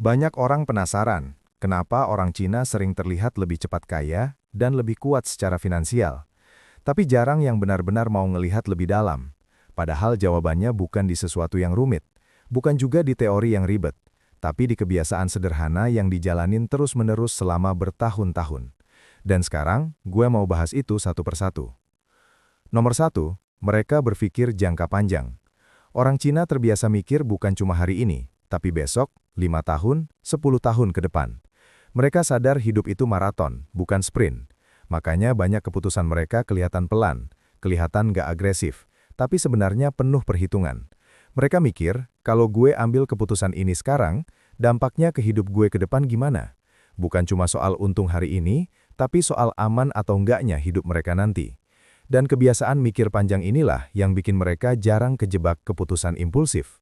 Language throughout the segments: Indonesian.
Banyak orang penasaran, kenapa orang Cina sering terlihat lebih cepat kaya dan lebih kuat secara finansial. Tapi jarang yang benar-benar mau ngelihat lebih dalam. Padahal jawabannya bukan di sesuatu yang rumit, bukan juga di teori yang ribet, tapi di kebiasaan sederhana yang dijalanin terus-menerus selama bertahun-tahun. Dan sekarang, gue mau bahas itu satu persatu. Nomor satu, mereka berpikir jangka panjang. Orang Cina terbiasa mikir bukan cuma hari ini, tapi besok, 5 tahun, 10 tahun ke depan. Mereka sadar hidup itu maraton, bukan sprint. Makanya banyak keputusan mereka kelihatan pelan, kelihatan gak agresif, tapi sebenarnya penuh perhitungan. Mereka mikir, kalau gue ambil keputusan ini sekarang, dampaknya ke hidup gue ke depan gimana? Bukan cuma soal untung hari ini, tapi soal aman atau enggaknya hidup mereka nanti. Dan kebiasaan mikir panjang inilah yang bikin mereka jarang kejebak keputusan impulsif.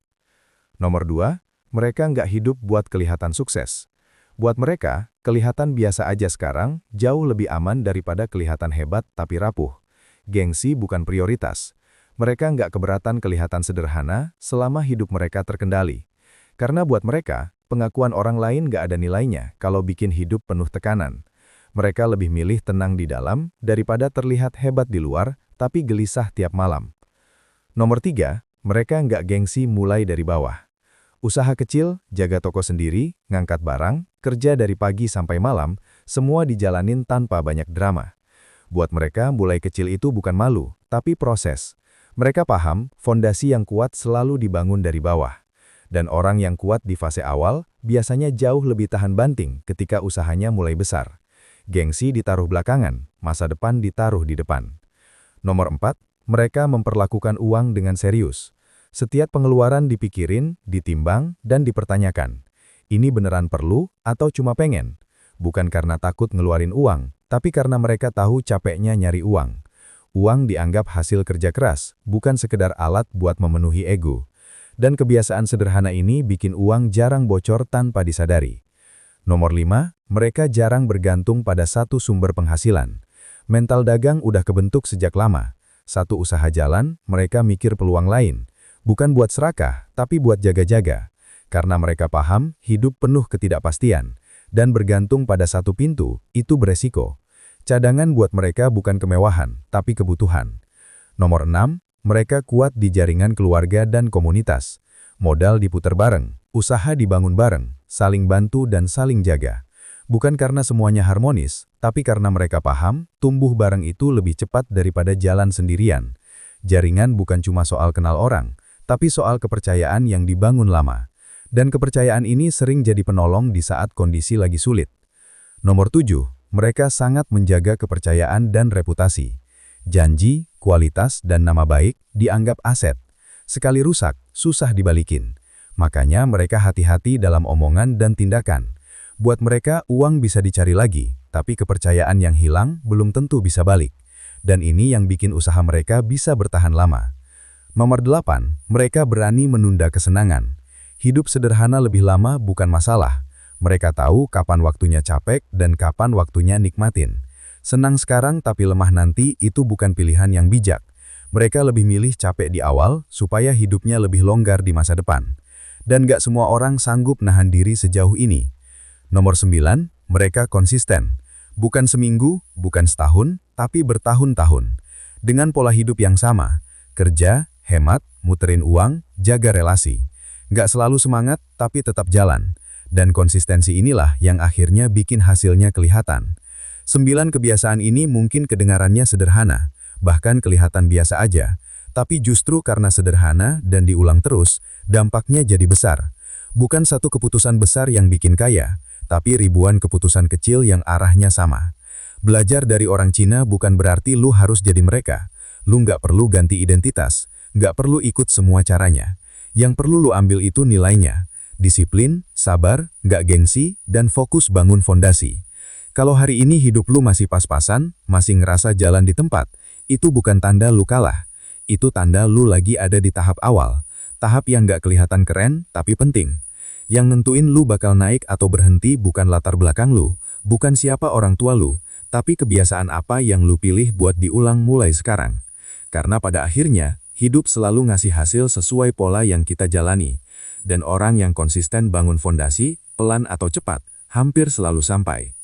Nomor 2, mereka nggak hidup buat kelihatan sukses. Buat mereka, kelihatan biasa aja sekarang jauh lebih aman daripada kelihatan hebat tapi rapuh. Gengsi bukan prioritas. Mereka nggak keberatan kelihatan sederhana selama hidup mereka terkendali. Karena buat mereka, pengakuan orang lain nggak ada nilainya kalau bikin hidup penuh tekanan. Mereka lebih milih tenang di dalam daripada terlihat hebat di luar tapi gelisah tiap malam. Nomor 3, mereka nggak gengsi mulai dari bawah. Usaha kecil, jaga toko sendiri, ngangkat barang, kerja dari pagi sampai malam, semua dijalanin tanpa banyak drama. Buat mereka, mulai kecil itu bukan malu, tapi proses. Mereka paham, fondasi yang kuat selalu dibangun dari bawah. Dan orang yang kuat di fase awal, biasanya jauh lebih tahan banting ketika usahanya mulai besar. Gengsi ditaruh belakangan, masa depan ditaruh di depan. Nomor 4, mereka memperlakukan uang dengan serius. Setiap pengeluaran dipikirin, ditimbang, dan dipertanyakan. Ini beneran perlu atau cuma pengen? Bukan karena takut ngeluarin uang, tapi karena mereka tahu capeknya nyari uang. Uang dianggap hasil kerja keras, bukan sekedar alat buat memenuhi ego. Dan kebiasaan sederhana ini bikin uang jarang bocor tanpa disadari. Nomor 5, mereka jarang bergantung pada satu sumber penghasilan. Mental dagang udah kebentuk sejak lama. Satu usaha jalan, mereka mikir peluang lain. Bukan buat serakah, tapi buat jaga-jaga. Karena mereka paham, hidup penuh ketidakpastian. Dan bergantung pada satu pintu, itu beresiko. Cadangan buat mereka bukan kemewahan, tapi kebutuhan. Nomor 6, mereka kuat di jaringan keluarga dan komunitas. Modal diputar bareng, usaha dibangun bareng, saling bantu dan saling jaga. Bukan karena semuanya harmonis, tapi karena mereka paham, tumbuh bareng itu lebih cepat daripada jalan sendirian. Jaringan bukan cuma soal kenal orang, tapi soal kepercayaan yang dibangun lama. Dan kepercayaan ini sering jadi penolong di saat kondisi lagi sulit. Nomor 7, mereka sangat menjaga kepercayaan dan reputasi. Janji, kualitas, dan nama baik dianggap aset. Sekali rusak, susah dibalikin. Makanya mereka hati-hati dalam omongan dan tindakan. Buat mereka, uang bisa dicari lagi, tapi kepercayaan yang hilang belum tentu bisa balik. Dan ini yang bikin usaha mereka bisa bertahan lama. Nomor 8, mereka berani menunda kesenangan. Hidup sederhana lebih lama bukan masalah. Mereka tahu kapan waktunya capek dan kapan waktunya nikmatin. Senang sekarang tapi lemah nanti itu bukan pilihan yang bijak. Mereka lebih milih capek di awal supaya hidupnya lebih longgar di masa depan. Dan gak semua orang sanggup nahan diri sejauh ini. Nomor 9, mereka konsisten. Bukan seminggu, bukan setahun, tapi bertahun-tahun. Dengan pola hidup yang sama, kerja, hemat, muterin uang, jaga relasi. Nggak selalu semangat, tapi tetap jalan. Dan konsistensi inilah yang akhirnya bikin hasilnya kelihatan. 9 kebiasaan ini mungkin kedengarannya sederhana, bahkan kelihatan biasa aja. Tapi justru karena sederhana dan diulang terus, dampaknya jadi besar. Bukan satu keputusan besar yang bikin kaya, tapi ribuan keputusan kecil yang arahnya sama. Belajar dari orang Cina bukan berarti lu harus jadi mereka. Lu nggak perlu ganti identitas. Nggak perlu ikut semua caranya. Yang perlu lu ambil itu nilainya. Disiplin, sabar, nggak gengsi, dan fokus bangun fondasi. Kalau hari ini hidup lu masih pas-pasan, masih ngerasa jalan di tempat, itu bukan tanda lu kalah. Itu tanda lu lagi ada di tahap awal. Tahap yang nggak kelihatan keren, tapi penting. Yang nentuin lu bakal naik atau berhenti bukan latar belakang lu, bukan siapa orang tua lu, tapi kebiasaan apa yang lu pilih buat diulang mulai sekarang. Karena pada akhirnya, hidup selalu ngasih hasil sesuai pola yang kita jalani. Dan orang yang konsisten bangun fondasi, pelan atau cepat, hampir selalu sampai.